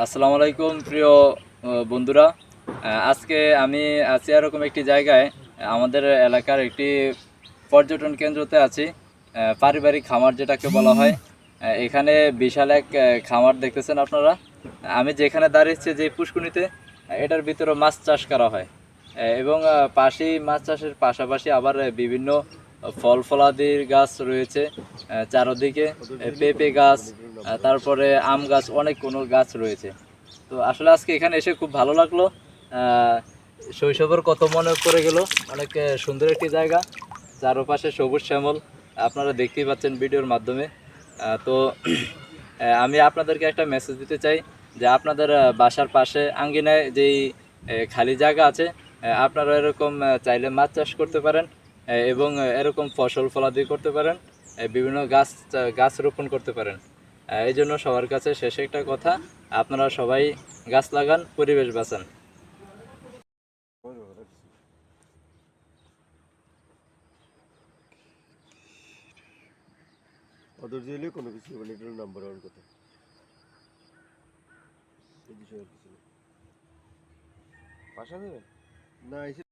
আসসালামু আলাইকুম প্রিয় বন্ধুরা। আজকে আমি আছি এরকম একটি জায়গায়, আমাদের এলাকার একটি পর্যটন কেন্দ্রতে আছি। পারিবারিক খামার যেটাকে বলা হয়। এখানে বিশাল এক খামার দেখতেছেন আপনারা। আমি যেখানে দাঁড়িয়েছি যে পুষ্কুনিতে, এটার ভিতরে মাছ চাষ করা হয়। এবং পাশেই মাছ চাষের পাশাপাশি আবার বিভিন্ন ফল ফলাদির গাছ রয়েছে চারদিকে। পেঁপে গাছ, তারপরে আম গাছ, অনেক কোনো গাছ রয়েছে। তো আসলে আজকে এখানে এসে খুব ভালো লাগলো। আহ, শৈশবের কত মনে পড়ে গেল। অনেক সুন্দর একটি জায়গা, চারপাশে সবুজ শ্যামল, আপনারা দেখতেই পাচ্ছেন ভিডিওর মাধ্যমে। তো আমি আপনাদেরকে একটা মেসেজ দিতে চাই যে আপনাদের বাসার পাশে আঙ্গিনায় যেই খালি জায়গা আছে, আপনারা এরকম চাইলে মাছ চাষ করতে পারেন, এবং এরকম ফসল ফলাদি করতে পারেন, বিভিন্ন গাছ গাছ রোপণ করতে পারেন। এই জন্য সবার কাছে শেষে একটা কথা, আপনারা সবাই গাছ লাগান, পরিবেশ বাঁচান। অধৈর্য হলে কোনো কিছু হবে না, এটার নাম্বার ওয়ান কথা। এই বিষয়ে আর কিছু না। বাসা যাবে না, এসে